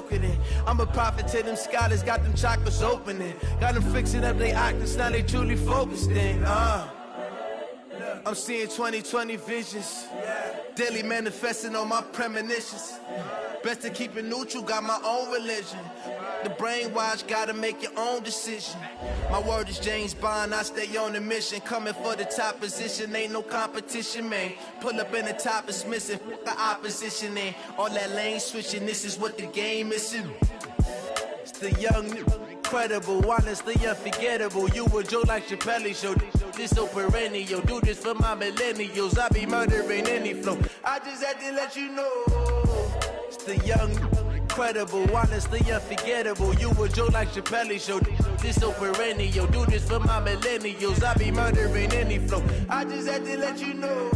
soaking in. I'm a prophet to them scholars, got them chakras opening. Got them fixing up they octaves, now they truly focused in. I'm seeing 2020 visions. Daily manifesting on my premonitions. Best to keep it neutral, got my own religion. The brainwash, gotta make your own decision. My word is James Bond, I stay on a mission. Coming for the top position, ain't no competition, man. Pull up in the top, it's missing, the opposition, man. All that lane switching, this is what the game is. It's the young, incredible, honestly unforgettable. You a Joe like Chappelle show. This so perennial, do this for my millennials. I be murdering any flow. I just had to let you know. It's the young, incredible, honestly unforgettable. You a Joe like Chappelle show. This so perennial, do this for my millennials. I be murdering any flow. I just had to let you know.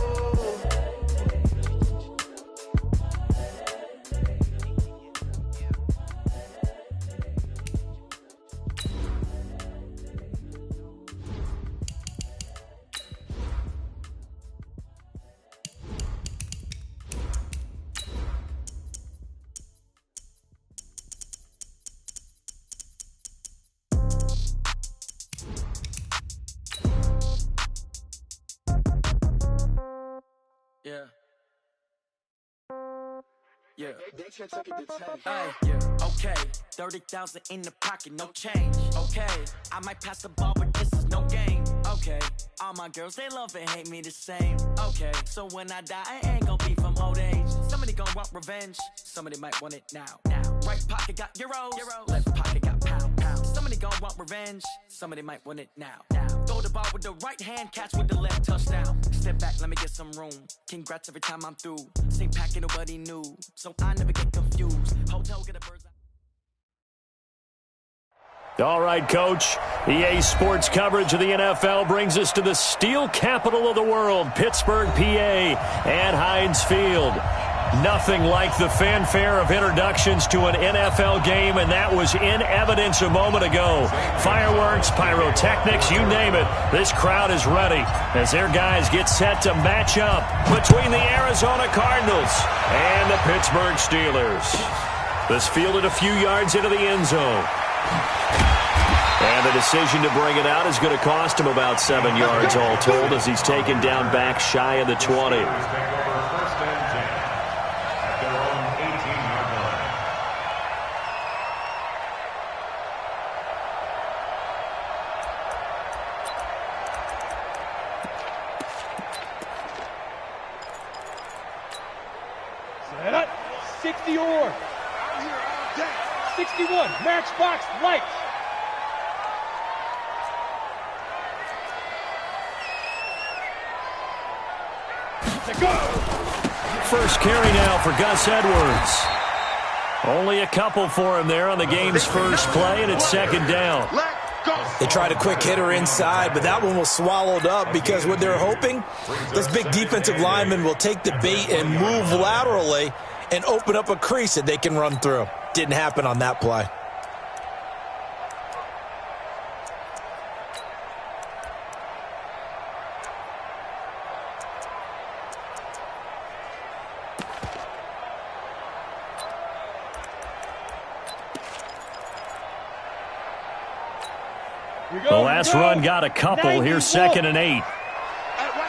Okay, 30,000 in the pocket, no change. Okay, I might pass the ball, but this is no game. Okay, all my girls, they love and hate me the same. Okay, so when I die, I ain't gonna be from old age. Somebody gonna want revenge, somebody might want it now. Right pocket got euros, left pocket got pounds. Somebody gonna want revenge, somebody might want it now. Throw the ball with the right hand, catch with the left, touchdown. Step back, let me get some room. Congrats every time I'm through. Same packet, nobody knew, so I never get confused. Hotel, get a bird's eye. All right, Coach. EA Sports coverage of the NFL brings us to the steel capital of the world, Pittsburgh, PA, and Heinz Field. Nothing like the fanfare of introductions to an NFL game, and that was in evidence a moment ago. Fireworks, pyrotechnics, you name it. This crowd is ready as their guys get set to match up between the Arizona Cardinals and the Pittsburgh Steelers. This fielded a few yards into the end zone. And the decision to bring it out is going to cost him about 7 yards all told as he's taken down back shy of the 20. Set up. 60 or 61. Matchbox lights. First carry now for Gus Edwards. Only a couple for him there on the game's first play, and it's second down. They tried a quick hitter inside, but that one was swallowed up because what they're hoping, this big defensive lineman will take the bait and move laterally and open up a crease that they can run through. Didn't happen on that play. The last run got a couple. Here's 2nd and 8. Watch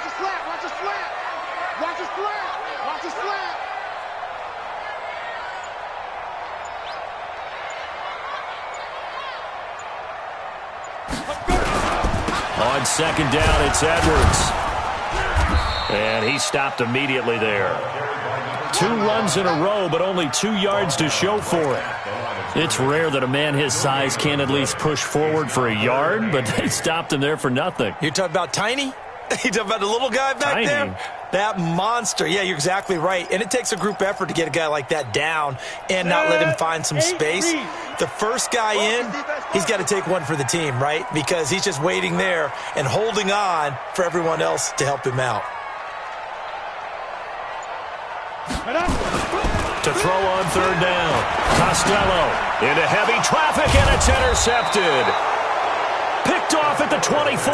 the slap, watch the slap. Watch the slap, watch the slap. On second down, it's Edwards. And he stopped immediately there. 2 runs in a row, but only 2 yards to show for it. It's rare that a man his size can at least push forward for a yard, but they stopped him there for nothing. You're talking about Tiny? You talking about the little guy back Tiny. there? That monster. Yeah, you're exactly right. And it takes a group effort to get a guy like that down and not let him find some space. The first guy in, he's got to take one for the team, right? Because he's just waiting there and holding on for everyone else to help him out. To throw on third down. Costello into heavy traffic, and it's intercepted. Picked off at the 24.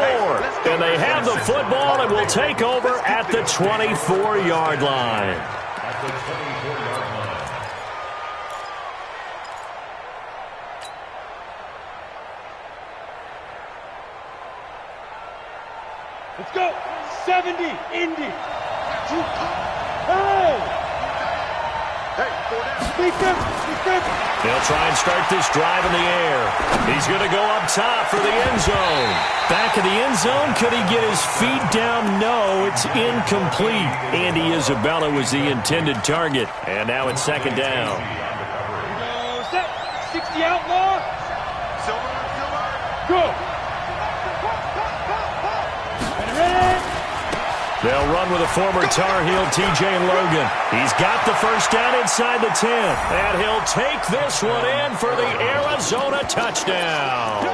And they have the football and will take over at the 24-yard line. Let's go. 70, Indy. Hey! Hey, 4 down. Defense. They'll try and start this drive in the air. He's going to go up top for the end zone. Back of the end zone. Could he get his feet down? No, it's incomplete. Andy Isabella was the intended target. And now it's second down. Go set. 60 outlaw. Silver. Go. They'll run with a former Tar Heel, T.J. Logan. He's got the first down inside the 10. And he'll take this one in for the Arizona touchdown.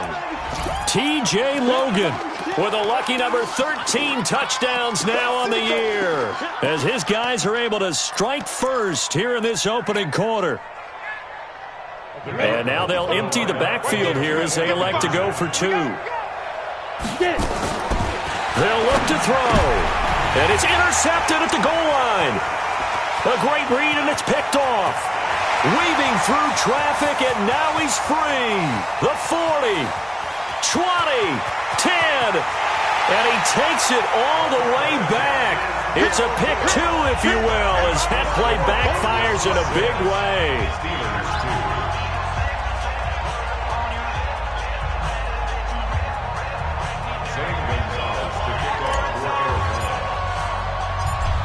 T.J. Logan with a lucky number 13 touchdowns now on the year, as his guys are able to strike first here in this opening quarter. And now they'll empty the backfield here as they elect to go for 2. They'll look to throw. And it's intercepted at the goal line. A great read, and it's picked off. Weaving through traffic, and now he's free. The 40, 20, 10. And he takes it all the way back. It's a pick 2, if you will, as that play backfires in a big way.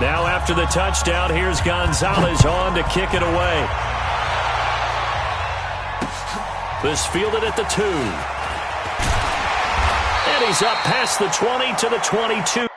Now after the touchdown, here's Gonzalez on to kick it away. This fielded at the 2. And he's up past the 20 to the 22.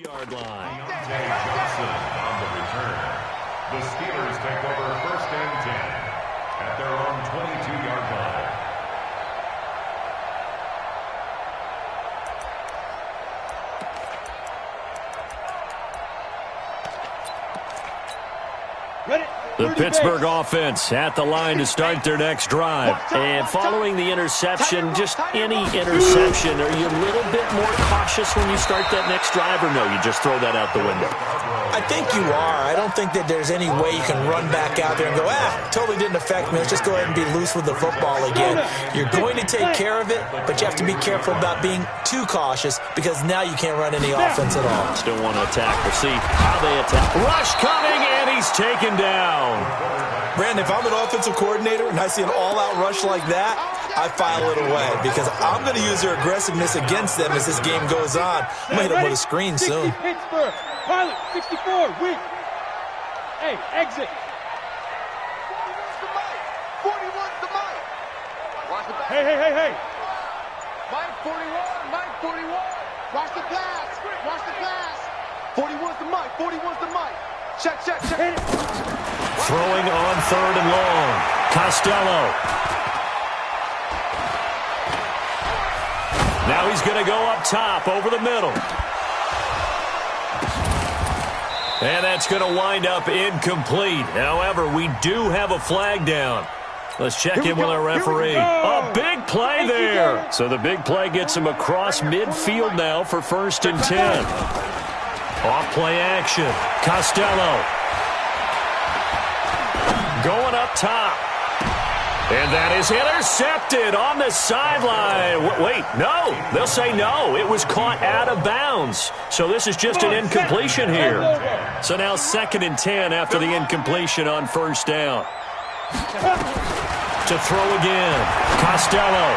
Yard line. Johnson on the return. The Steelers take over 1st and 10 at their own 22-yard line. The Pittsburgh offense at the line to start their next drive. And following the interception, just any interception, are you a little bit more cautious when you start that next drive, or no, you just throw that out the window? I think you are. I don't think that there's any way you can run back out there and go, totally didn't affect me. Let's just go ahead and be loose with the football again. You're going to take care of it, but you have to be careful about being too cautious, because now you can't run any offense at all. Still want to attack. We'll see how they attack. Rush coming, and he's taken down. Brandon, if I'm an offensive coordinator and I see an all-out rush like that, I file it away, because I'm going to use their aggressiveness against them as this game goes on. I'm going to hit them with a screen soon. Pittsburgh. Pilot, 64, weak. Hey, exit. 41's the mic. Hey. Mike 41, Mike 41. Watch the pass. 41's the mic, 41's the mic. Check. Throwing on 3rd and long. Costello. Now he's going to go up top over the middle. And that's going to wind up incomplete. However, we do have a flag down. Let's check in with our referee. A big play there. So the big play gets him across midfield now for 1st and 10. Off play action. Costello. Going up top. And that is intercepted on the sideline. Wait, no. They'll say no. It was caught out of bounds. So this is just an incompletion here. So now 2nd and 10 after the incompletion on 1st down. To throw again. Costello.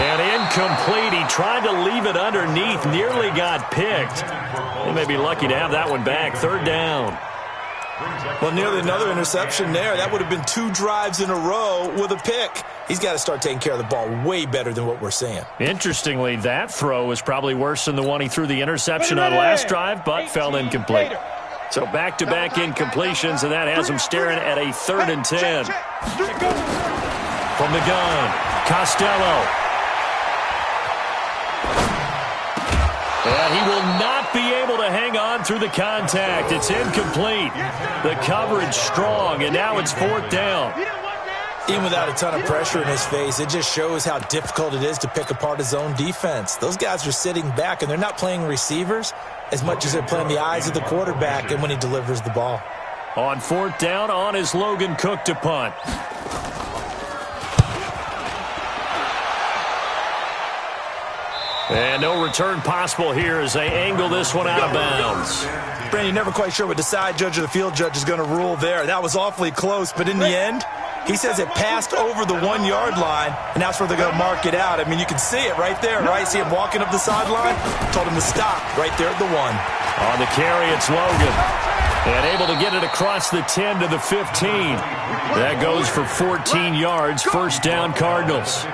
And incomplete. He tried to leave it underneath. Nearly got picked. They may be lucky to have that one back. 3rd down. Well, nearly another interception there. That would have been 2 drives in a row with a pick. He's got to start taking care of the ball way better than what we're seeing. Interestingly, that throw was probably worse than the one he threw the interception on last drive, but fell incomplete. So back-to-back incompletions, and that has him staring at a 3rd and 10. From the gun, Costello. And he will not be able to hang on through the contact. It's incomplete. The coverage strong, and now it's 4th down. Even without a ton of pressure in his face, it just shows how difficult it is to pick apart his own defense. Those guys are sitting back, and they're not playing receivers as much as they're playing the eyes of the quarterback and when he delivers the ball. On 4th down, on is Logan Cook to punt. And no return possible here as they angle this one out of bounds. Brandon, you're never quite sure what the side judge or the field judge is going to rule there. That was awfully close, but in the end, he says it passed over the 1-yard line, and that's where they're going to mark it out. I mean, you can see it right there, right? See him walking up the sideline? Told him to stop right there at the 1. On the carry, it's Logan. And able to get it across the 10 to the 15. That goes for 14 yards, 1st down Cardinals.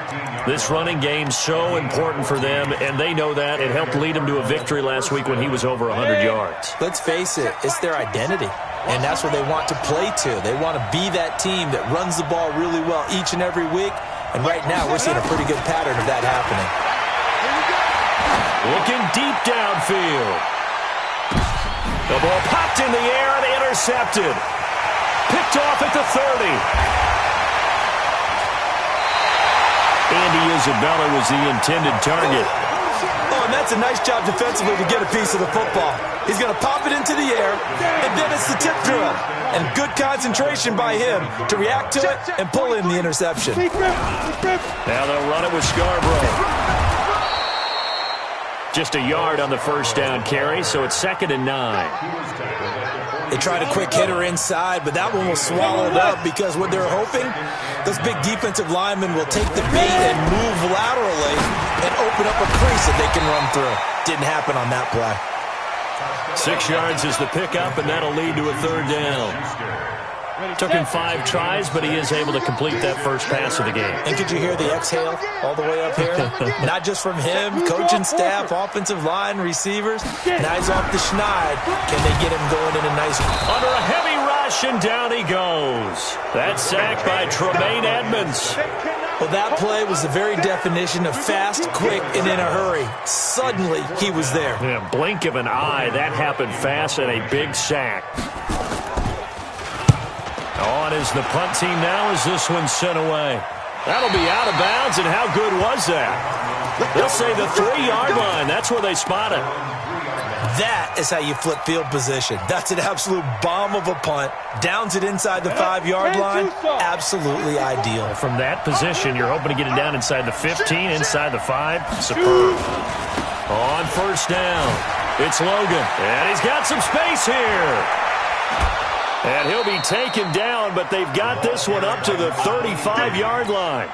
This running game's so important for them, and they know that. It helped lead them to a victory last week when he was over 100 yards. Let's face it, it's their identity, and that's what they want to play to. They want to be that team that runs the ball really well each and every week, and right now we're seeing a pretty good pattern of that happening. Looking deep downfield. The ball popped in the air and intercepted. Picked off at the 30. Andy Isabella was the intended target. Oh, and that's a nice job defensively to get a piece of the football. He's going to pop it into the air, and then it's the tip drill. And good concentration by him to react to it and pull in the interception. Now they'll run it with Scarborough. Just a yard on the 1st down carry, so it's 2nd and 9. They tried a quick hitter inside, but that one was swallowed up because what they're hoping, those big defensive linemen will take the bait and move laterally and open up a crease that they can run through. Didn't happen on that play. 6 yards is the pickup, and that'll lead to a 3rd down. Took him 5 tries, but he is able to complete that first pass of the game. And could you hear the exhale all the way up here? Not just from him, coaching staff, offensive line, receivers. Knives off the schneid. Can they get him going in a nice... Under a heavy rush, and down he goes. That sack by Tremaine Edmonds. Well, that play was the very definition of fast, quick, and in a hurry. Suddenly, he was there. Yeah, blink of an eye. That happened fast, and a big sack. On is the punt team now as this one's sent away. That'll be out of bounds, and how good was that? They'll say the 3-yard line. That's where they spot it. That is how you flip field position. That's an absolute bomb of a punt. Downs it inside the 5-yard line. Absolutely ideal. From that position, you're hoping to get it down inside the 15, inside the 5. Superb. On 1st down, it's Logan. And he's got some space here. And he'll be taken down, but they've got this one up to the 35-yard line.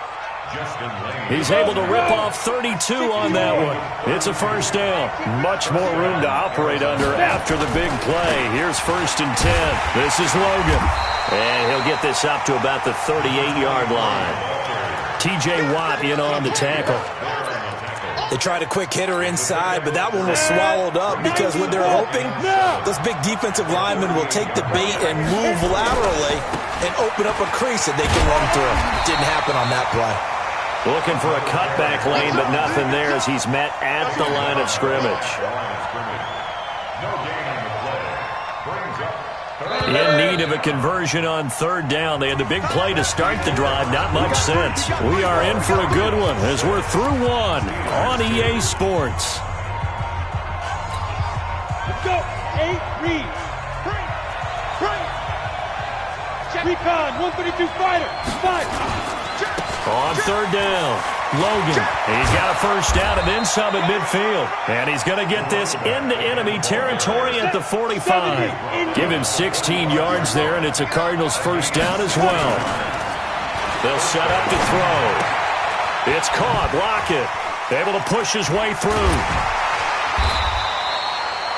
He's able to rip off 32 on that one. It's a 1st down. Much more room to operate under after the big play. Here's 1st and 10. This is Logan. And he'll get this up to about the 38-yard line. T.J. Watt in on the tackle. They tried a quick hitter inside, but that one was swallowed up because what they're hoping, those big defensive linemen will take the bait and move laterally and open up a crease that they can run through. Didn't happen on that play. Looking for a cutback lane, but nothing there as he's met at the line of scrimmage. In need of a conversion on 3rd down. They had the big play to start the drive. Not much sense. We are in for a good one as we're through one on EA Sports. Let's go. 8, read. Recon, 132 fighter. 5. On 3rd down, Logan. He's got a 1st down and then some at midfield. And he's going to get this into enemy territory at the 45. Give him 16 yards there, and it's a Cardinals 1st down as well. They'll set up to throw. It's caught. Lockett able to push his way through.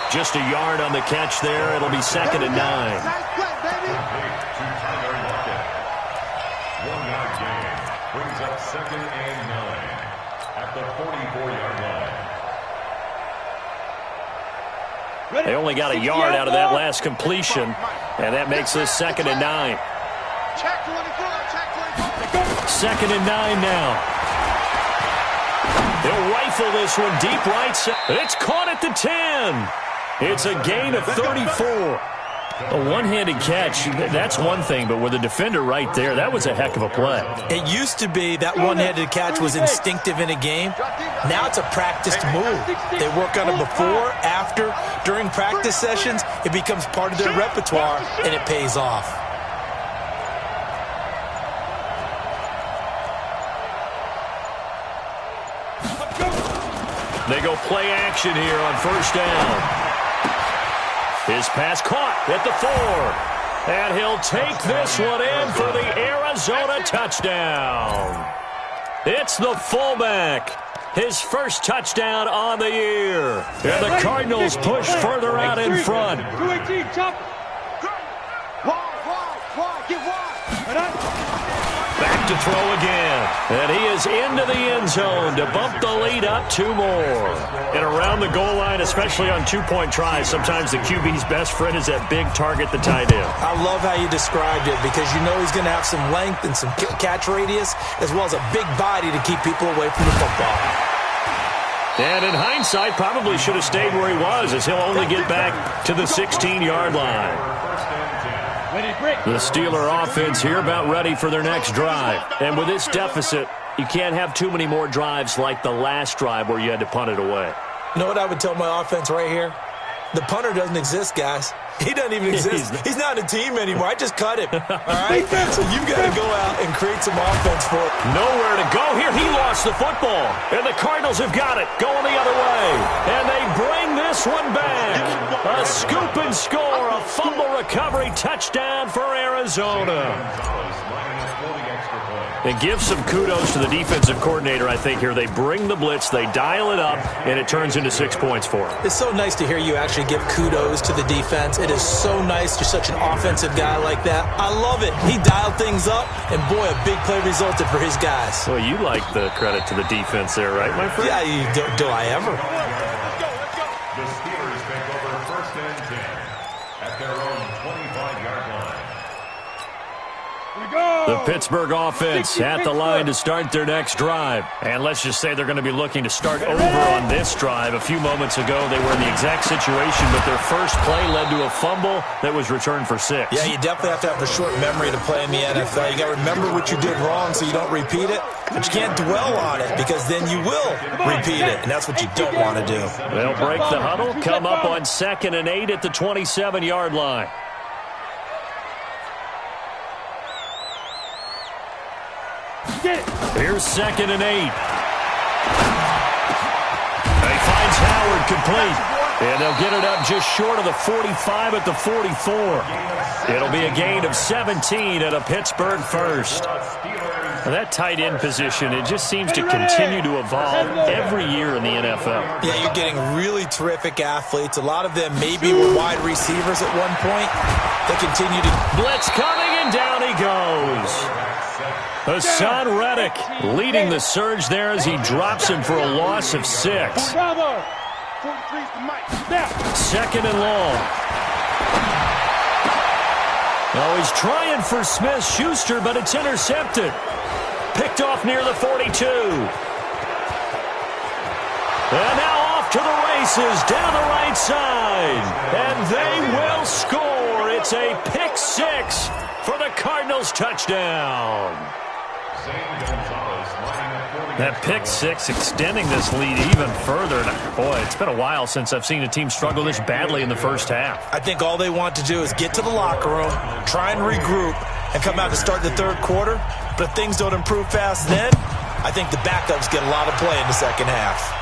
Just a yard on the catch there. It'll be 2nd and 9. complete to Tyler Lockett. 1-yard gain brings up 2nd and 9 at the 44-yard line. They only got a yard out of that last completion, and that makes this 2nd and 9. Check 24, check 24. 2nd and 9 now. They'll rifle this one deep right side. It's caught at the 10. It's a gain of 34. A one-handed catch, that's one thing, but with a defender right there, that was a heck of a play. It used to be that one-handed catch was instinctive in a game. Now it's a practiced move. They work on it before, after, during practice sessions. It becomes part of their repertoire, and it pays off. They go play action here on 1st down. His pass caught at the 4. And he'll take this one in for the Arizona touchdown. It's the fullback. His first touchdown on the year. And the Cardinals push further out in front. 218, chop. Wide, get wide. Back to throw again. And he is into the end zone to bump the lead up 2 more. And around the goal line, especially on 2-point tries, sometimes the QB's best friend is that big target, the tight end. I love how you described it because you know he's going to have some length and some catch radius as well as a big body to keep people away from the football. And in hindsight, probably should have stayed where he was as he'll only get back to the 16-yard line. The Steeler offense here about ready for their next drive. And with this deficit, you can't have too many more drives like the last drive where you had to punt it away. You know what I would tell my offense right here? The punter doesn't exist, guys. He doesn't even exist. He's not a team anymore. I just cut him. All right? So you got to go out and create some offense for it. Nowhere to go here. He lost the football. And the Cardinals have got it. Going the other way. And they bring this one back. A scoop and score. A fumble recovery touchdown for Arizona. And give some kudos to the defensive coordinator, I think, here. They bring the blitz, they dial it up, and it turns into 6 points for them. It's so nice to hear you actually give kudos to the defense. It is so nice. You're such an offensive guy like that. I love it. He dialed things up, and boy, a big play resulted for his guys. Well, you like the credit to the defense there, right, my friend? Yeah, do I ever? The Steelers take over 1st and 10 at their own 25-yard line. The Pittsburgh offense at the line to start their next drive. And let's just say they're going to be looking to start over on this drive. A few moments ago, they were in the exact situation, but their first play led to a fumble that was returned for 6. Yeah, you definitely have to have a short memory to play in the NFL. You got to remember what you did wrong so you don't repeat it, but you can't dwell on it because then you will repeat it, and that's what you don't want to do. They'll break the huddle, come up on 2nd and 8 at the 27-yard line. Here's 2nd and 8. He finds Howard complete. And they'll get it up just short of the 45 at the 44. It'll be a gain of 17 at a Pittsburgh first. And that tight end position, it just seems to continue to evolve every year in the NFL. Yeah, you're getting really terrific athletes. A lot of them maybe were wide receivers at one point. They continue to... Blitz coming, and down he goes. Hassan Reddick leading the surge there as he drops him for a loss of 6. 2nd and long. Oh, he's trying for Smith-Schuster, but it's intercepted. Picked off near the 42. And now off to the races down the right side. And they will score. It's a pick 6 for the Cardinals touchdown. That pick 6 extending this lead even further. Boy, it's been a while since I've seen a team struggle this badly in the first half. I think all they want to do is get to the locker room, try and regroup, and come out to start the third quarter. But if things don't improve fast then, I think the backups get a lot of play in the second half.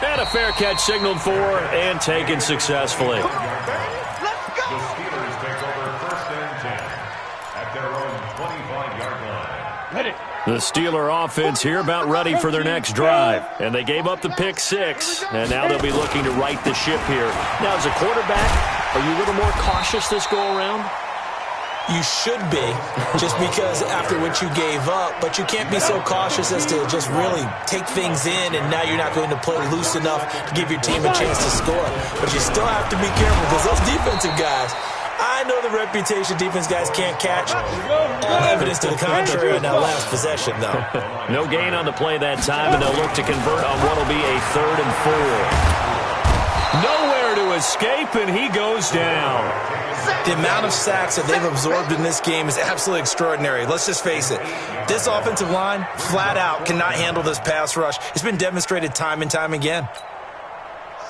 And a fair catch signaled for and taken successfully. The Steelers take over 1st and 10 at their own 25-yard line. The Steeler offense here about ready for their next drive. And they gave up the pick 6, and now they'll be looking to right the ship here. Now, as a quarterback, are you a little more cautious this go-around? You should be, just because after what you gave up, but you can't be so cautious as to just really take things in, and now you're not going to play loose enough to give your team a chance to score. But you still have to be careful, because those defensive guys, I know the reputation defense guys can't catch. All evidence to the contrary on that last possession, though. No gain on the play that time, and they'll look to convert on what will be a 3rd and 4. Nowhere to escape, and he goes down. The amount of sacks that they've absorbed in this game is absolutely extraordinary. Let's just face it. This offensive line, flat out, cannot handle this pass rush. It's been demonstrated time and time again.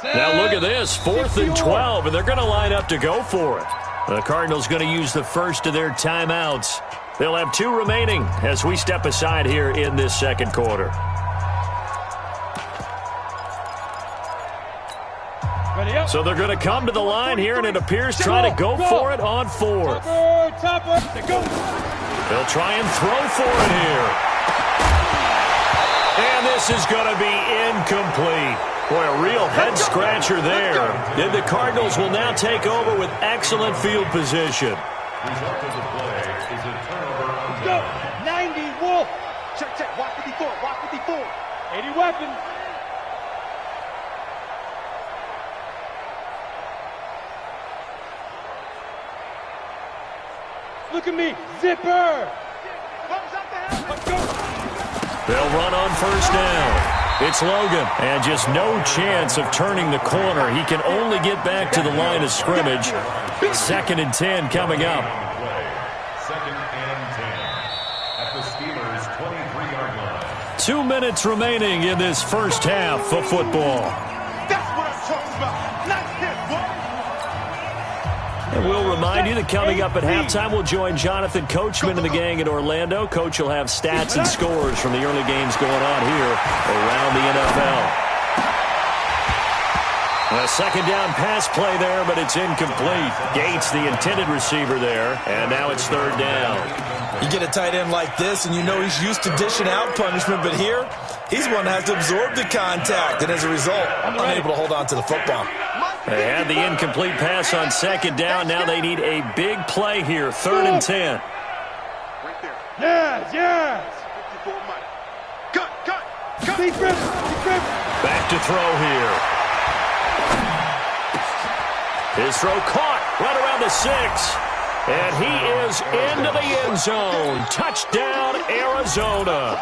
Now look at this, 4th and 12, and they're going to line up to go for it. The Cardinals going to use the first of their timeouts. They'll have 2 remaining as we step aside here in this second quarter. So they're going to come to the line here, and it appears trying to go for it on 4th. They'll try and throw for it here. And this is going to be incomplete. Boy, a real head-scratcher there. And the Cardinals will now take over with excellent field position. Result of the play is a turnover on down. 90, Wolf. Check, check. Watch 54. Watch 54. 80 weapons. Look at me. Zipper. They'll run on 1st down. It's Logan, and just no chance of turning the corner. He can only get back to the line of scrimmage. 2nd and 10 coming up. 2nd and 10 at the Steelers' 23-yard line. 2 minutes remaining in this first half of football. That's what I'm talking about. Nice hit, boy. And we'll remind you that coming up at halftime, we'll join Jonathan Coachman and the gang in Orlando. Coach will have stats and scores from the early games going on here around the NFL. A 2nd down pass play there, but it's incomplete. Gates, the intended receiver there, and now it's 3rd down. You get a tight end like this, and you know he's used to dishing out punishment, but here, he's one that has to absorb the contact, and as a result, unable to hold on to the football. They had the incomplete pass on 2nd down. Now they need a big play here, 3rd and 10. Right there. Yes, yes. 54 Mike. Cut, cut, cut. Back to throw here. His throw caught right around the 6. And he is into the end zone. Touchdown, Arizona.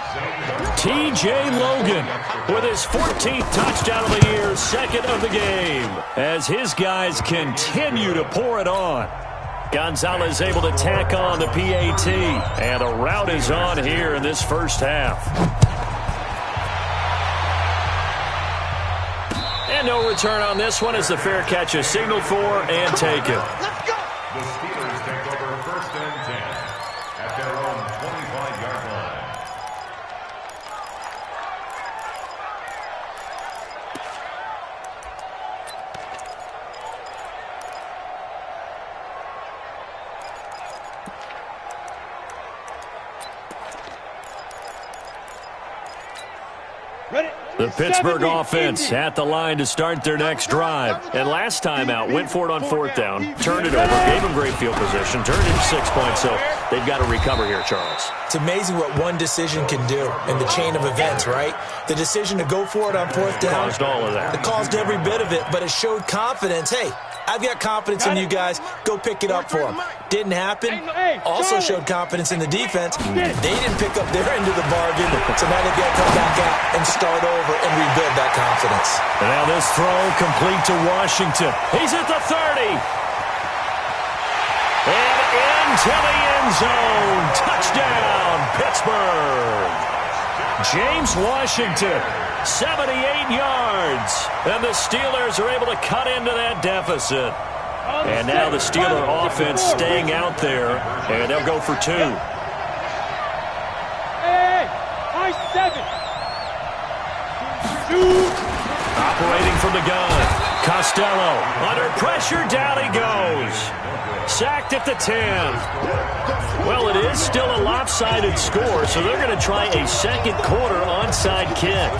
T.J. Logan with his 14th touchdown of the year, 2nd of the game, as his guys continue to pour it on. Gonzalez able to tack on the PAT, and a rout is on here in this first half. And no return on this one as the fair catch is signaled for and taken. Let's go. The Steelers take over 1st and 10 at their own 25-yard line. Ready? The Pittsburgh offense at the line to start their next drive. And last time out, went for it on 4th down, turned it over, gave them great field position, turned it 6 points, so they've got to recover here, Charles. It's amazing what one decision can do in the chain of events, right? The decision to go for it on 4th down. Caused all of that. It caused every bit of it, but it showed confidence. Hey, I've got confidence in you guys. Go pick it up for them. Didn't happen. Also showed confidence in the defense. They didn't pick up their end of the bargain, so now they've got to come back out and start over and rebuild that confidence. And now this throw complete to Washington. He's at the 30. And into the end zone. Touchdown, Pittsburgh. James Washington, 78 yards. And the Steelers are able to cut into that deficit. And now the Steeler offense staying out there, and they'll go for 2. Hey, high 7. Operating from the gun. Costello under pressure. Down he goes. Sacked at the 10. Well, it is still a lopsided score, so they're going to try a second quarter onside kick.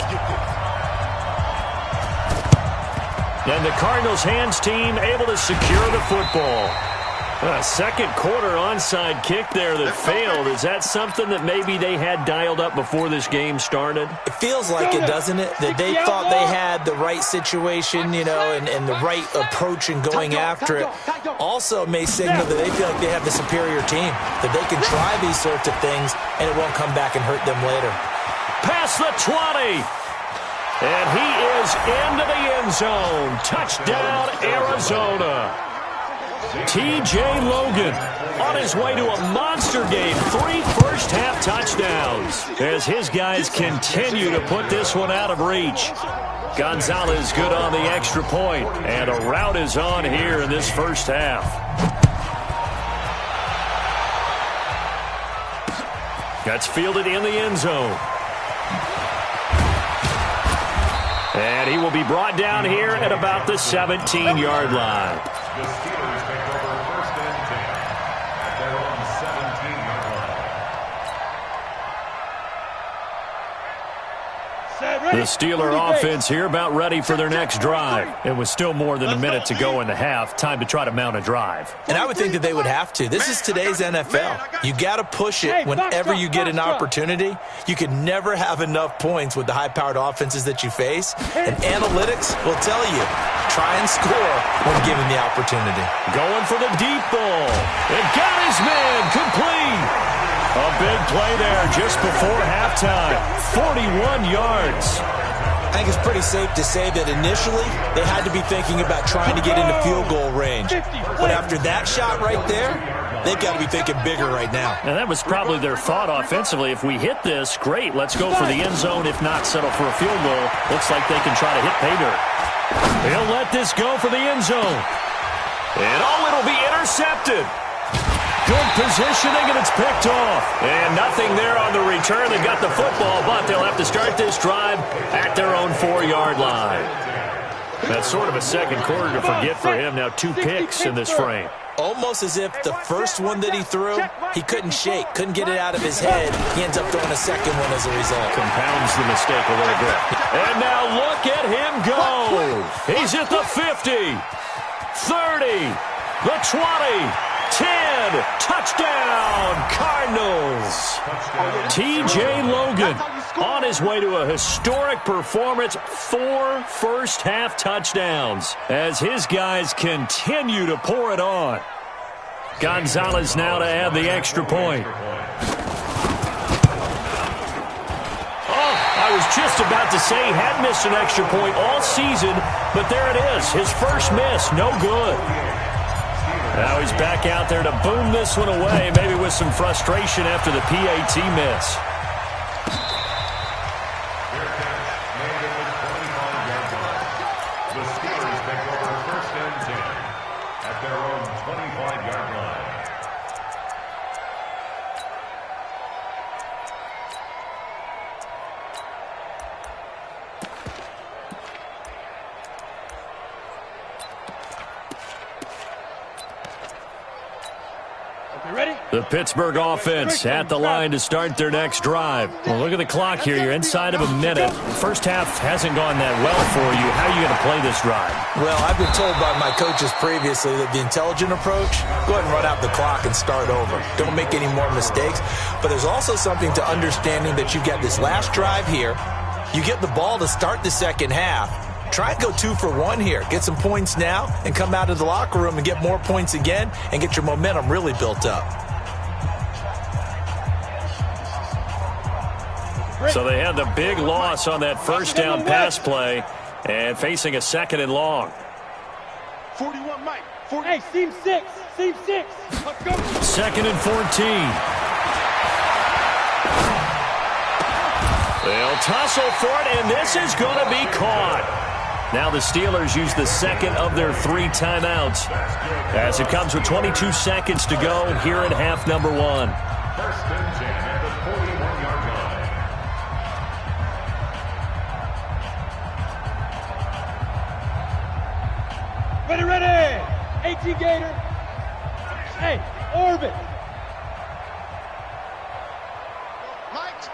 And the Cardinals' hands team able to secure the football. A second quarter onside kick there that failed. Is that something that maybe they had dialed up before this game started? It feels like it, doesn't it? That they thought they had the right situation, you know, and the right approach in going after it. Also may signal that they feel like they have the superior team, that they can try these sorts of things and it won't come back and hurt them later. Past the 20. And he is into the end zone. Touchdown, Arizona. T.J. Logan on his way to a monster game. 3 first-half touchdowns as his guys continue to put this one out of reach. Gonzalez good on the extra point, and a rout is on here in this first half. That's fielded in the end zone. And he will be brought down here at about the 17-yard line. The Steelers take over 1st and 10 at their own 17-yard line. The Steeler offense here about ready for their next drive. It was still more than a minute to go in the half. Time to try to mount a drive. And I would think that they would have to. This is today's NFL. You got to push it whenever you get an opportunity. You can never have enough points with the high-powered offenses that you face. And analytics will tell you, try and score when given the opportunity. Going for the deep ball. It got his man complete. A big play there just before halftime. 41 yards. I think it's pretty safe to say that initially they had to be thinking about trying to get into field goal range. But after that shot right there, they've got to be thinking bigger right now. And that was probably their thought offensively. If we hit this, great. Let's go for the end zone. If not, settle for a field goal. Looks like they can try to hit pay dirt. They'll let this go for the end zone. And it'll be intercepted. Good positioning, and it's picked off. And nothing there on the return. They got the football, but they'll have to start this drive at their own 4-yard line. That's sort of a second quarter to forget for him. Now 2 picks in this frame. Almost as if the first one that he threw, he couldn't shake, couldn't get it out of his head. He ends up throwing a second one as a result. Compounds the mistake a little bit. And now look at him go. He's at the 50, 30, the 20. 10, touchdown, Cardinals. T.J. Logan on his way to a historic performance, 4 first-half touchdowns as his guys continue to pour it on. Gonzalez now to add the extra point. Oh, I was just about to say he had missed an extra point all season, but there it is, his first miss, no good. Now he's back out there to boom this one away, maybe with some frustration after the PAT miss. The Steelers take over 1st and 10 at their own 25-yard line. The Pittsburgh offense at the line to start their next drive. Well, look at the clock here. You're inside of a minute. First half hasn't gone that well for you. How are you going to play this drive? Well, I've been told by my coaches previously that the intelligent approach, go ahead and run out the clock and start over. Don't make any more mistakes. But there's also something to understanding that you get this last drive here. You get the ball to start the second half. Try and go 2 for 1 here. Get some points now and come out of the locker room and get more points again and get your momentum really built up. So they had the big loss on that first down pass play and facing a 2nd and long. 41, Mike. 40. Hey, seam 6. Seam 6. Let's go. 2nd and 14. They'll tussle for it, and this is going to be caught. Now the Steelers use the 2nd of their 3 timeouts as it comes with 22 seconds to go here in half number 1. 1st and 10 at the 41-yard line. Ready. 18 Gator. Hey, orbit.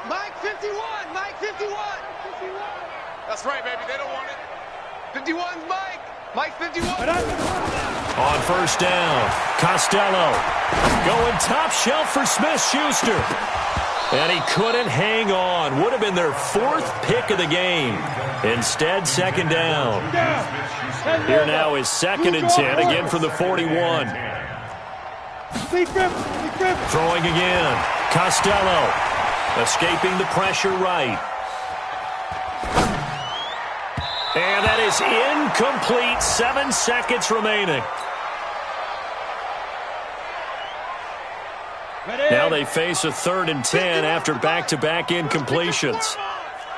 Mike 51. Mike 51. 51. That's right, baby. They don't want it. 51's Mike. Mike 51. On first down, Costello going top shelf for Smith-Schuster. And he couldn't hang on. Would have been their 4th pick of the game. Instead, second down. Here now is 2nd and 10, again from the 41. Throwing again. Costello escaping the pressure right. And that is incomplete. 7 seconds remaining. Now they face a 3rd and 10 after back-to-back incompletions.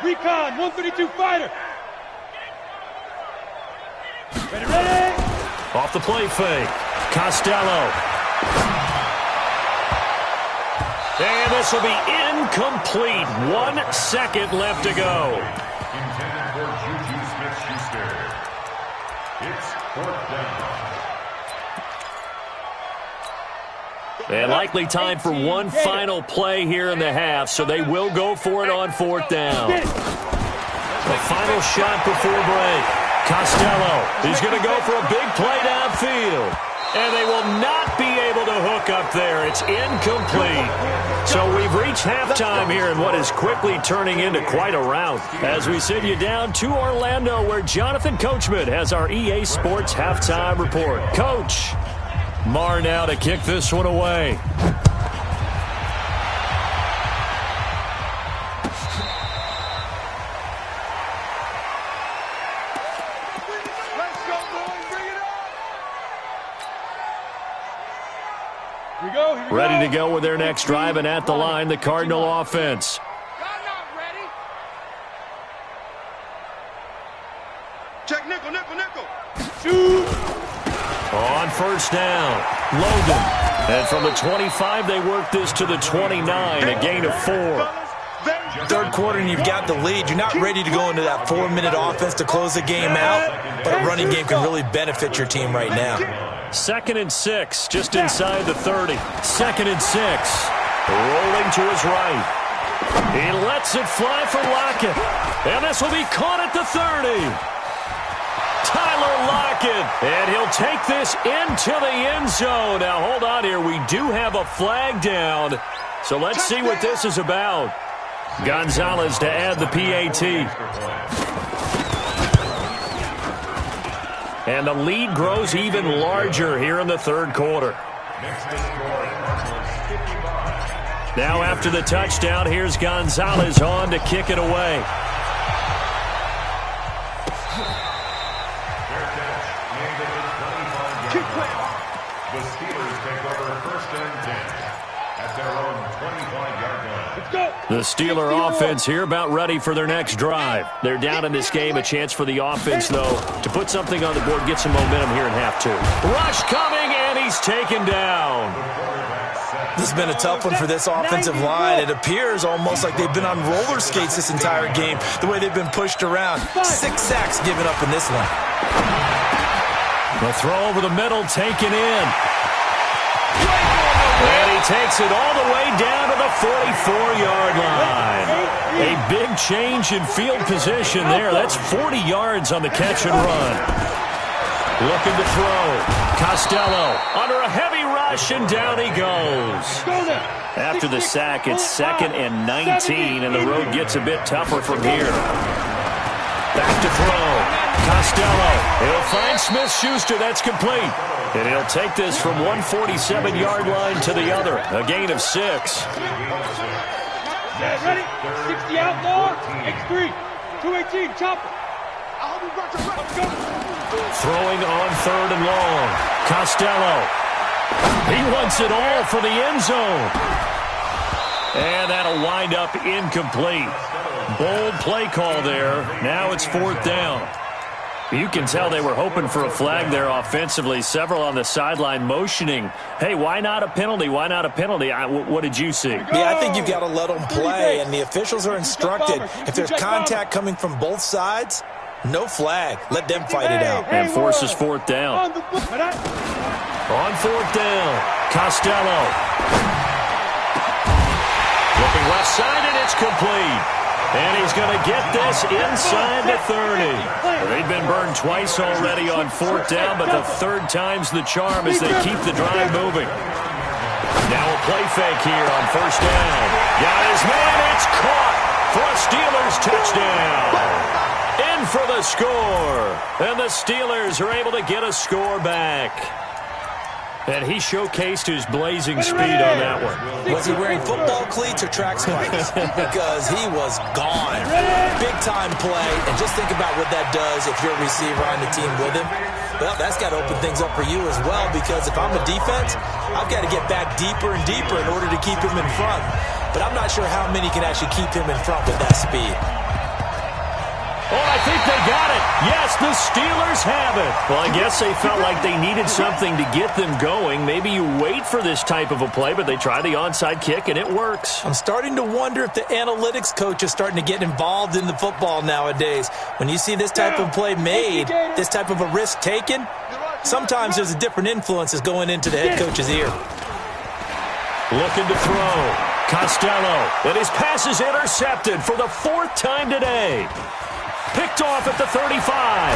Recon, 132 fighter. Ready. Off the play fake. Costello. And this will be incomplete. 1 second left to go. Intended for Juju Smith-Schuster. It's 4th down. And likely time for one final play here in the half, so they will go for it on 4th down. The final shot before break. Costello is going to go for a big play downfield. And they will not be able to hook up there. It's incomplete. So we've reached halftime here in what is quickly turning into quite a rout. As we send you down to Orlando, where Jonathan Coachman has our EA Sports halftime report. Coach, Marr now to kick this one away. Ready to go with their next drive, and at the line, the Cardinal offense. Check nickel. Shoot. On first down, Logan. And from the 25, they work this to the 29, a gain of 4. Third quarter and you've got the lead. You're not ready to go into that 4-minute offense to close the game out, but a running game can really benefit your team right now. 2nd and 6, just inside the 30. 2nd and 6, rolling to his right. He lets it fly for Lockett, and this will be caught at the 30. Tyler Lockett, and he'll take this into the end zone. Now, hold on here. We do have a flag down, so let's see what this is about. Gonzalez to add the PAT. And the lead grows even larger here in the 3rd quarter. Now after the touchdown, here's Gonzalez on to kick it away. The Steelers take over 1st and 10 at their own 25-yard line. Let's go. The Steeler offense here about ready for their next drive. They're down in this game. A chance for the offense, though, to put something on the board, get some momentum here in half 2. Rush coming, and he's taken down. This has been a tough one for this offensive line. It appears almost like they've been on roller skates this entire game, the way they've been pushed around. 6 sacks given up in this one. The throw over the middle taken in. And he takes it all the way down to the 44-yard line. A big change in field position there. That's 40 yards on the catch and run. Looking to throw. Costello under a heavy rush, and down he goes. After the sack, it's 2nd and 19, and the road gets a bit tougher from here. Back to throw. Costello. He'll find Smith-Schuster. That's complete. And he'll take this from 147-yard line to the other. A gain of 6. Ready? 60 outlaw. X3. 218. Chopper. Throwing on 3rd and long. Costello. He wants it all for the end zone. And that'll wind up incomplete. Bold play call there. Now it's 4th down. You can tell they were hoping for a flag there offensively. Several on the sideline motioning, hey, why not a penalty? Why not a penalty? What did you see? Yeah, I think you've got to let them play, and the officials are instructed. If there's contact coming from both sides, no flag. Let them fight it out. And forces 4th down. On 4th down, Costello. Looking left side, and it's complete. And he's going to get this inside the 30. They've been burned twice already on 4th down, but the third time's the charm as they keep the drive moving. Now a play fake here on 1st down. Got his man. It's caught for a Steelers touchdown. In for the score. And the Steelers are able to get a score back. And he showcased his blazing speed on that one. Was he wearing football cleats or track spikes? Because he was gone. Big-time play. And just think about what that does if you're a receiver on the team with him. Well, that's got to open things up for you as well, because if I'm a defense, I've got to get back deeper and deeper in order to keep him in front. But I'm not sure how many can actually keep him in front with that speed. Oh, I think they got it. Yes, the Steelers have it. Well, I guess they felt like they needed something to get them going. Maybe you wait for this type of a play, but they try the onside kick, and it works. I'm starting to wonder if the analytics coach is starting to get involved in the football nowadays. When you see this type of play made, this type of a risk taken, sometimes there's a different influences going into the head coach's ear. Looking to throw. Costello. And his pass is intercepted for the 4th time today. Picked off at the 35.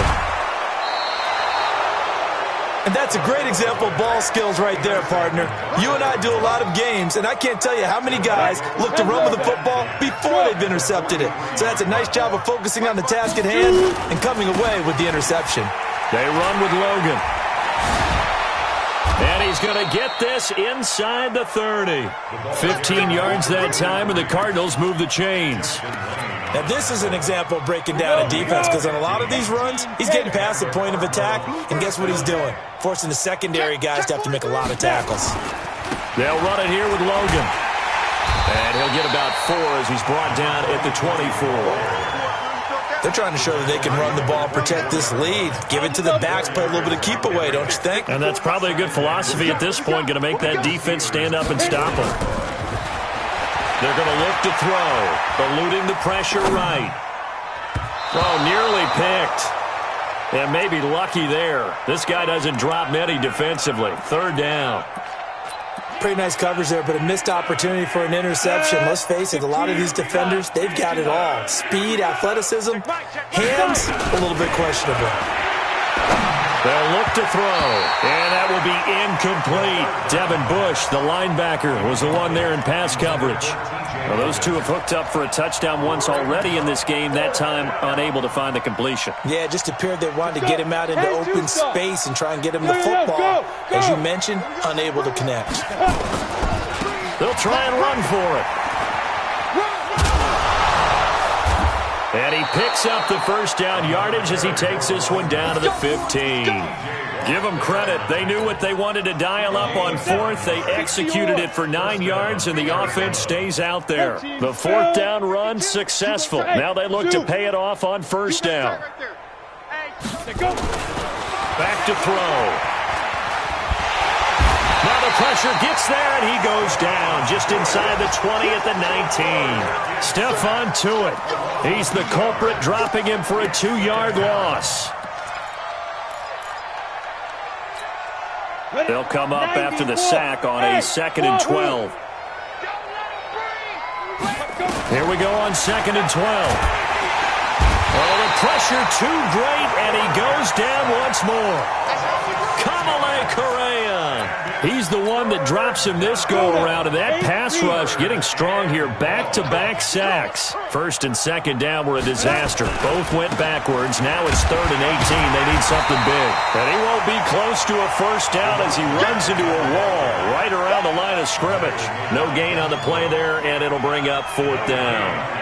And that's a great example of ball skills right there, partner. You and I do a lot of games, and I can't tell you how many guys look to run with the football before they've intercepted it. So that's a nice job of focusing on the task at hand and coming away with the interception. They run with Logan. And he's going to get this inside the 30. 15 yards that time, and the Cardinals move the chains. Now, this is an example of breaking down a defense, because on a lot of these runs, he's getting past the point of attack, and guess what he's doing? Forcing the secondary guys to have to make a lot of tackles. They'll run it here with Logan. And he'll get about 4 as he's brought down at the 24. They're trying to show that they can run the ball, protect this lead, give it to the backs, play a little bit of keep away, don't you think? And that's probably a good philosophy at this point, going to make that defense stand up and stop them. They're going to look to throw, eluding the pressure right. Oh, nearly picked. And maybe lucky there. This guy doesn't drop many defensively. 3rd down. Pretty nice coverage there, but a missed opportunity for an interception. Let's face it, a lot of these defenders, they've got it all. Speed, athleticism, hands, a little bit questionable. They'll look to throw, and that will be incomplete. Devin Bush, the linebacker, was the one there in pass coverage. Well, those two have hooked up for a touchdown once already in this game, that time unable to find the completion. Yeah, it just appeared they wanted to get him out into open space and try and get him the football. As you mentioned, unable to connect. They'll try and run for it. And he picks up the 1st down yardage as he takes this one down to the 15. Give them credit. They knew what they wanted to dial up on 4th. They executed it for 9 yards, and the offense stays out there. The 4th down run successful. Now they look to pay it off on 1st down. Back to throw. Now the pressure gets there, and he goes down just inside the 20 at the 19. Stephon Tuitt. He's the culprit, dropping him for a 2-yard loss. They'll come up after the sack on a 2nd and 12. Here we go on 2nd and 12. Oh, the pressure too great, and he goes down once more. Kamale Correa. He's the one that drops him this go-around, and that pass rush getting strong here. Back-to-back sacks. 1st and 2nd down were a disaster. Both went backwards. Now it's 3rd and 18. They need something big. And he won't be close to a 1st down as he runs into a wall right around the line of scrimmage. No gain on the play there, and it'll bring up 4th down.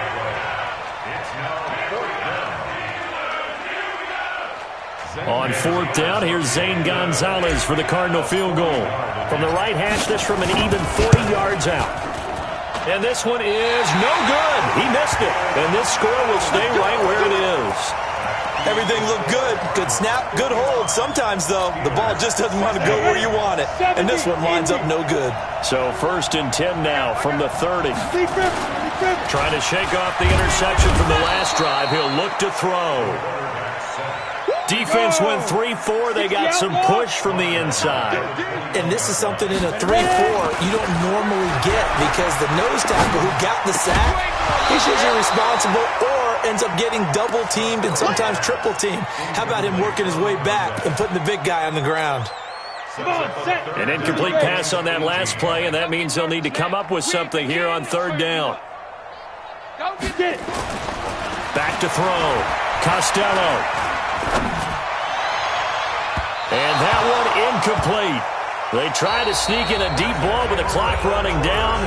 On 4th down, here's Zane Gonzalez for the Cardinal field goal. From the right hash, this from an even 40 yards out. And this one is no good. He missed it. And this score will stay right where it is. Everything looked good. Good snap, good hold. Sometimes, though, the ball just doesn't want to go where you want it. And this one winds up no good. So 1st and 10 now from the 30. Trying to shake off the interception from the last drive. He'll look to throw. Defense went 3-4. They got some push from the inside. And this is something in a 3-4 you don't normally get because the nose tackle who got the sack, he's usually responsible or ends up getting double-teamed and sometimes triple-teamed. How about him working his way back and putting the big guy on the ground? An incomplete pass on that last play, and that means they'll need to come up with something here on third down. Back to throw. Costello. And that one incomplete. They try to sneak in a deep ball with the clock running down,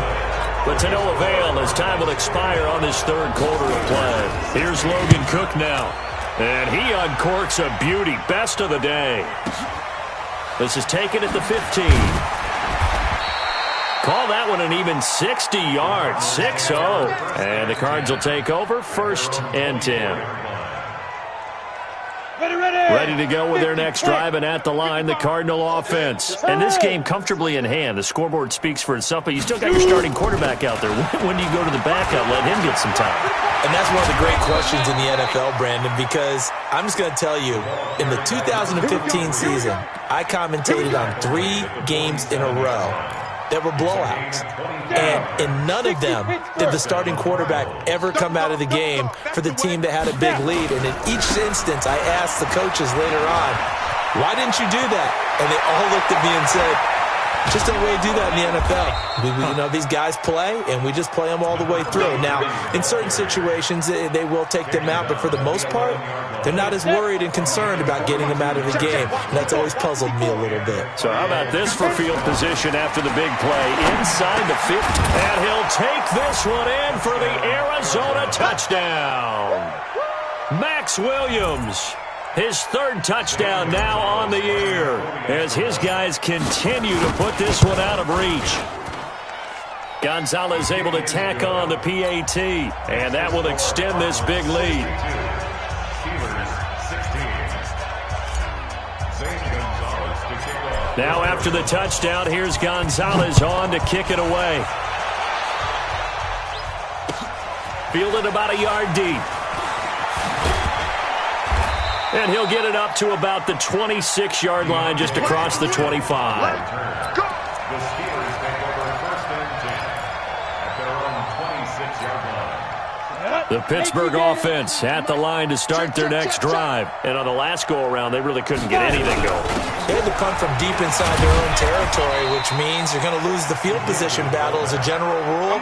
but to no avail as time will expire on this third quarter of play. Here's Logan Cook now, and he uncorks a beauty. Best of the day. This is taken at the 15. Call that one an even 60 yards, 6-0. And the Cards will take over, 1st and 10. Ready to go with their next drive, and at the line, the Cardinal offense. And this game comfortably in hand. The scoreboard speaks for itself, but you still got your starting quarterback out there. When do you go to the backup, let him get some time? And that's one of the great questions in the NFL, Brandon, because I'm just going to tell you, in the 2015 season, I commentated on 3 games in a row that were blowouts. And in none of them did the starting quarterback ever come out of the game for the team that had a big lead. And in each instance, I asked the coaches later on, why didn't you do that? And they all looked at me and said, just the way we do that in the NFL. These guys play, and we just play them all the way through. Now, in certain situations, they will take them out, but for the most part, they're not as worried and concerned about getting them out of the game. And that's always puzzled me a little bit. So how about this for field position after the big play? Inside the 50, and he'll take this one in for the Arizona touchdown. Max Williams. His 3rd touchdown now on the year as his guys continue to put this one out of reach. Gonzalez able to tack on the PAT, and that will extend this big lead. Now after the touchdown, here's Gonzalez on to kick it away. Fielded about a yard deep. And he'll get it up to about the 26-yard line, just across the 25. The Steelers take over 1st and 10 at their own 26-yard line. The Pittsburgh offense at the line to start their next drive. And on the last go-around, they really couldn't get anything going. They had to punt from deep inside their own territory, which means you're going to lose the field position battle as a general rule.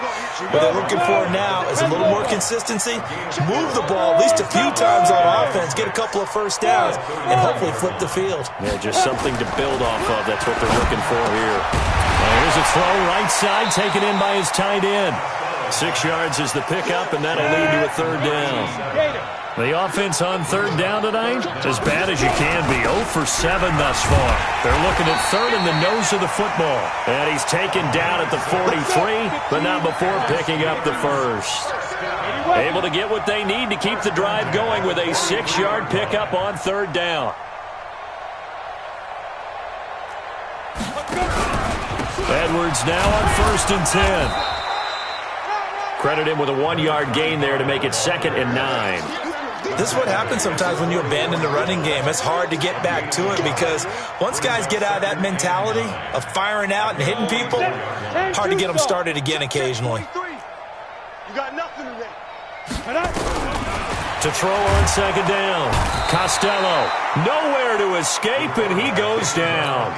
What they're looking for now is a little more consistency, move the ball at least a few times on offense, get a couple of first downs, and hopefully flip the field. Yeah, just something to build off of. That's what they're looking for here. And here's a throw right side, taken in by his tight end. 6 yards is the pickup, and that'll lead to a 3rd down. The offense on 3rd down tonight, as bad as you can be. 0 for 7 thus far. They're looking at 3rd in the nose of the football. And he's taken down at the 43, but not before picking up the 1st. Able to get what they need to keep the drive going with a 6-yard pickup on 3rd down. Edwards now on 1st and 10. Credit him with a 1-yard gain there to make it 2nd and 9. This is what happens sometimes when you abandon the running game. It's hard to get back to it because once guys get out of that mentality of firing out and hitting people, hard to get them started again occasionally. You got nothing today. To throw on 2nd down. Costello, nowhere to escape, and he goes down.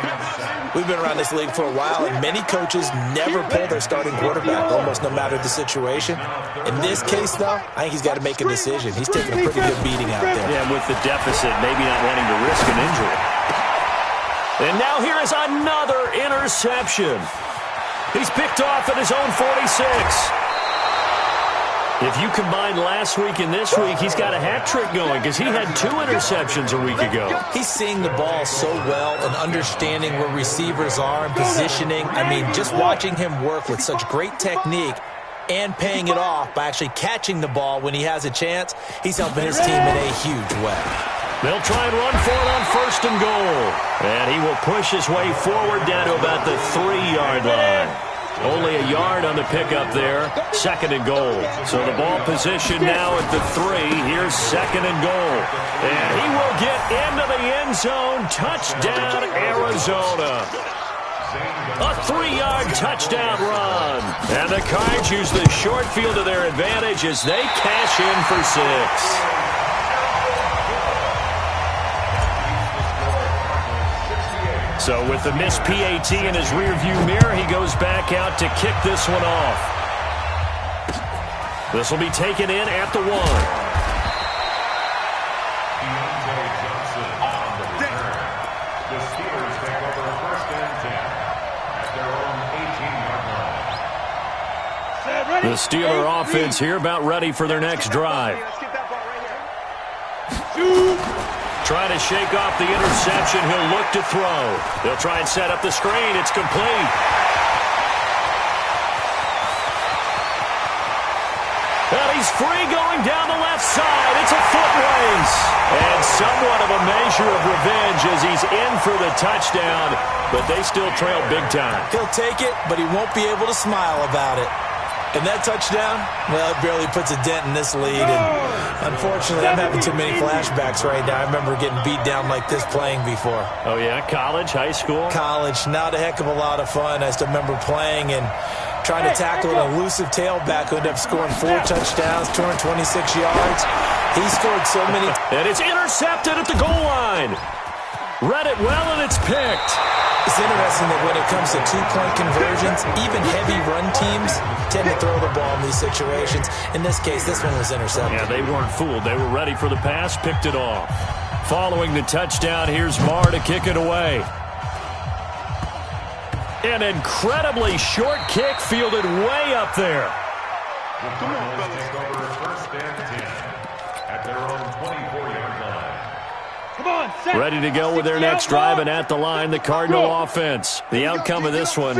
We've been around this league for a while, and many coaches never pull their starting quarterback, almost no matter the situation. In this case, though, I think he's got to make a decision. He's taking a pretty good beating out there. Yeah, with the deficit, maybe not wanting to risk an injury. And now here is another interception. He's picked off at his own 46. If you combine last week and this week, he's got a hat trick going because he had 2 interceptions a week ago. He's seeing the ball so well and understanding where receivers are and positioning. I mean, just watching him work with such great technique and paying it off by actually catching the ball when he has a chance, he's helping his team in a huge way. They'll try and run for it on 1st and goal. And he will push his way forward down to about the 3-yard line. Only a yard on the pickup there. 2nd and goal. So the ball position now at the 3. Here's 2nd and goal. And he will get into the end zone. Touchdown, Arizona. A 3-yard touchdown run. And the Cards use the short field to their advantage as they cash in for 6. So with the missed PAT in his rearview mirror, he goes back out to kick this one off. This will be taken in at the 1. The Steelers take over 1st and 10 at their own 18-yard line. The Steeler offense here about ready for their next drive. Trying to shake off the interception. He'll look to throw. They'll try and set up the screen. It's complete. And he's free going down the left side. It's a foot race. And somewhat of a measure of revenge as he's in for the touchdown, but they still trail big time. He'll take it, but he won't be able to smile about it. And that touchdown, well, it barely puts a dent in this lead. And unfortunately, I'm having too many flashbacks right now. I remember getting beat down like this playing before. Oh, yeah? College, high school? College. Not a heck of a lot of fun. I still remember playing and trying to tackle an elusive tailback who ended up scoring 4 touchdowns, 226 yards. He scored so many. And it's intercepted at the goal line. Read it well, and it's picked. It's interesting that when it comes to 2-point conversions, even heavy run teams tend to throw the ball in these situations. In this case, this one was intercepted. Yeah, they weren't fooled. They were ready for the pass, picked it off. Following the touchdown, here's Marr to kick it away. An incredibly short kick fielded way up there. The Cardinals take over 1st and 10 at their own 24-yard line. Ready to go with their next drive, and at the line, the Cardinal offense. The outcome of this one,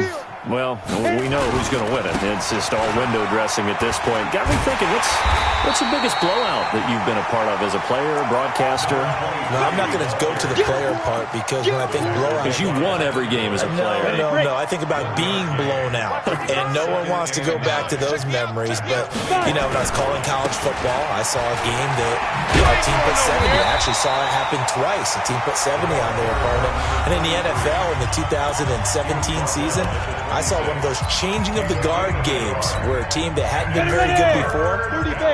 well, we know who's going to win it. It's just all window dressing at this point. Got me thinking, what's the biggest blowout that you've been a part of as a player, broadcaster? No, I'm not going to go to the player part because when I think blowout... Because you won every game as a player. No. I think about being blown out. And no one wants to go back to those memories. But, you know, when I was calling college football, I saw a game that our team put 70. I actually saw it happen twice. A team put 70 on their opponent. And in the NFL in the 2017 season, I saw one of those changing of the guard games where a team that hadn't been very good before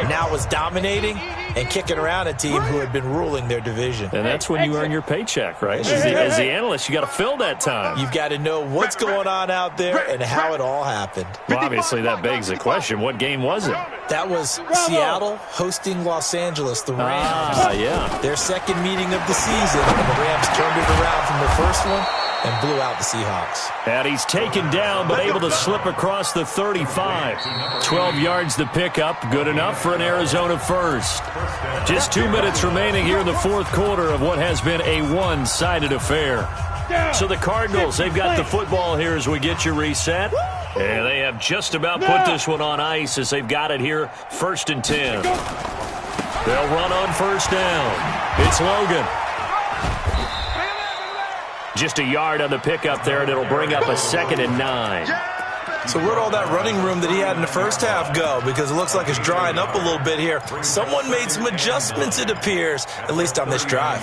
now was dominating and kicking around a team who had been ruling their division. And that's when you earn your paycheck, right? As the analyst, you got to fill that time. You've got to know what's going on out there and how it all happened. Well, obviously, that begs the question, what game was it? That was Seattle hosting Los Angeles, the Rams. Yeah. Their second meeting of the season, and the Rams turned it around from their first one and blew out the Seahawks. And he's taken down, but able to slip across the 35. 12 yards the pickup, good enough for an Arizona first. Just 2 minutes remaining here in the fourth quarter of what has been a one-sided affair. So the Cardinals, they've got the football here as we get you reset. And they have just about put this one on ice as they've got it here, 1st and 10. They'll run on first down. It's Logan. Just a yard on the pickup there, and it'll bring up a 2nd and 9. So where'd all that running room that he had in the first half go? Because it looks like it's drying up a little bit here. Someone made some adjustments, it appears, at least on this drive.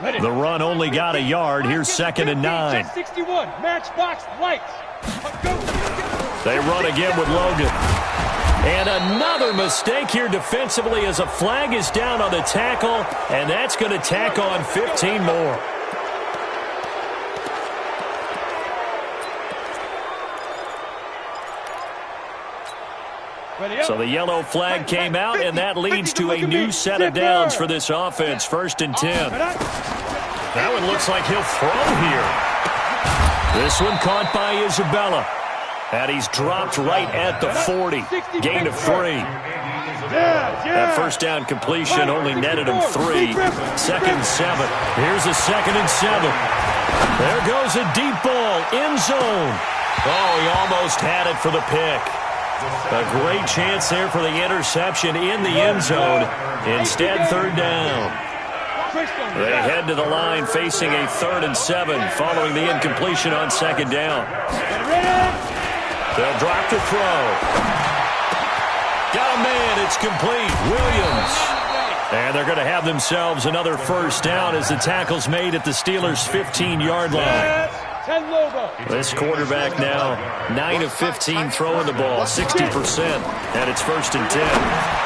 The run only got a yard. Here's 2nd and 9. 61, matchbox lights. They run again with Logan. And another mistake here defensively as a flag is down on the tackle, and that's going to tack on 15 more. So the yellow flag came out, and that leads to a new set of downs for this offense. 1st and 10. That one looks like he'll throw here. This one caught by Isabella. And he's dropped right at the 40. Gain of 3. That first down completion only netted him 3. 2nd and 7. Here's a 2nd and 7. There goes a deep ball. End zone. Oh, he almost had it for the pick. A great chance there for the interception in the end zone. Instead, 3rd down. They head to the line facing a 3rd and 7 following the incompletion on 2nd down. They'll drop the throw. Got a man. It's complete. Williams. And they're going to have themselves another 1st down as the tackle's made at the Steelers' 15-yard line. This quarterback now 9 of 15 throwing the ball, 60%, and it's 1st and 10.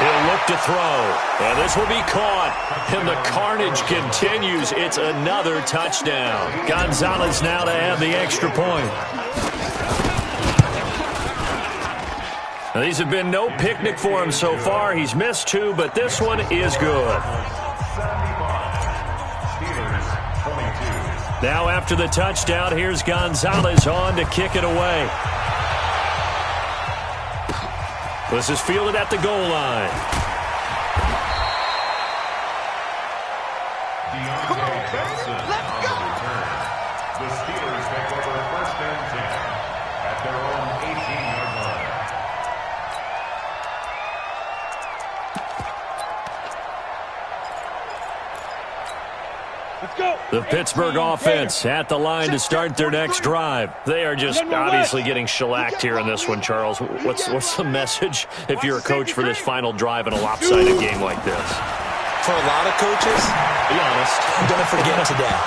He'll look to throw, and this will be caught, and the carnage continues. It's another touchdown. Gonzalez now to add the extra point. Now, these have been no picnic for him so far. He's missed 2, but this one is good. Now after the touchdown, here's Gonzalez on to kick it away. This is fielded at the goal line. Come on, let's go! The Steelers take over 1st and 10 at their own 18-yard line. Let's go. The Pittsburgh offense at the line to start their next drive. They are just obviously getting shellacked here in this one, Charles. What's the message if you're a coach for this final drive in a lopsided game like this? For a lot of coaches, Be honest. don't forget today.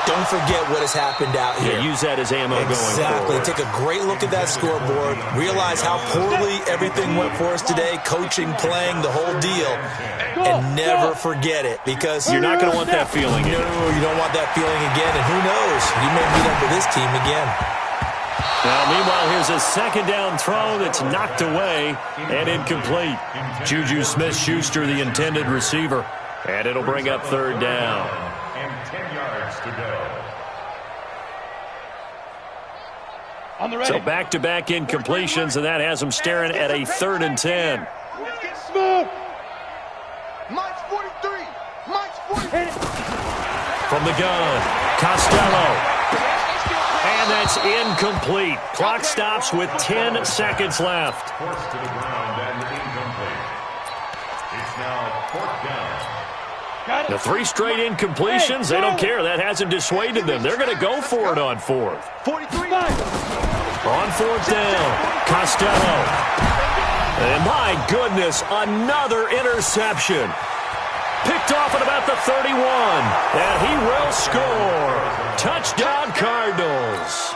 Don't forget what has happened out here. Yeah, use that as ammo going Exactly. forward. Take a great look at that scoreboard. Realize how poorly everything went for us today. Coaching, playing, the whole deal. And never forget it, because You're not going to want that feeling. No, you don't want that feeling again. And who knows? You may meet up with this team again. Now, meanwhile, here's a 2nd down throw that's knocked away and incomplete. Juju Smith-Schuster, the intended receiver. And it'll bring up 3rd down. And 10 yards to go. On the ready. So back-to-back incompletions, and that has them staring at a 3rd and 10. Let's get smooth. Mike's 43. Mike's 43. From the gun, Costello. And that's incomplete. Clock stops with 10 seconds left. Forced to the ground and incomplete. It's now 4th down. The 3 straight incompletions, they don't care. That hasn't dissuaded them. They're going to go for it on 4th. 43. On 4th down, Costello. And my goodness, another interception. Picked off at about the 31. And he will score. Touchdown, Cardinals.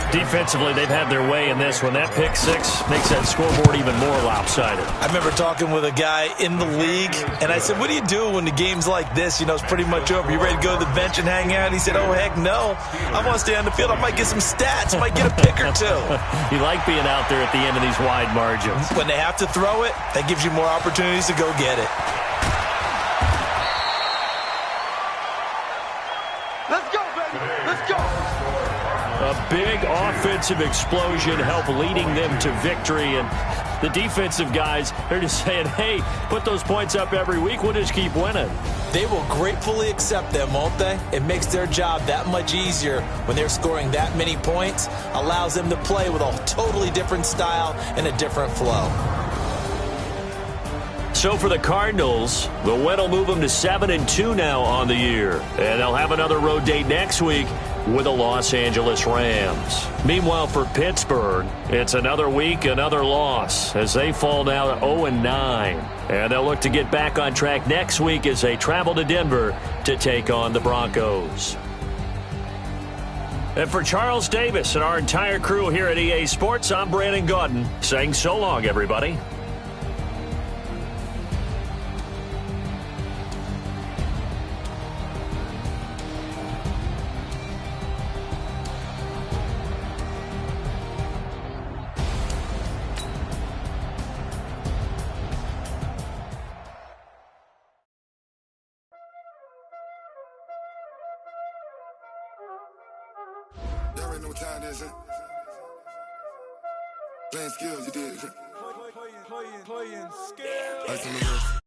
Defensively, they've had their way in this one. That pick 6 makes that scoreboard even more lopsided. I remember talking with a guy in the league, and I said, what do you do when the game's like this? You know, it's pretty much over. You ready to go to the bench and hang out? He said, oh, heck no. I want to stay on the field. I might get some stats. I might get a pick or 2. You like being out there at the end of these wide margins. When they have to throw it, that gives you more opportunities to go get it. Let's go, baby. Let's go. A big offensive explosion helped leading them to victory, and the defensive guys are just saying, hey, put those points up every week, we'll just keep winning. They will gratefully accept them, won't they? It makes their job that much easier when they're scoring that many points, allows them to play with a totally different style and a different flow. So for the Cardinals, the win will move them to 7-2 now on the year, and they'll have another road date next week with the Los Angeles Rams. Meanwhile, for Pittsburgh, it's another week, another loss, as they fall now to 0-9. And they'll look to get back on track next week as they travel to Denver to take on the Broncos. And for Charles Davis and our entire crew here at EA Sports, I'm Brandon Gaudin, saying so long, everybody. You already know what time it is, huh? Playing skills, you did. Playing skills. Ice on the wrist.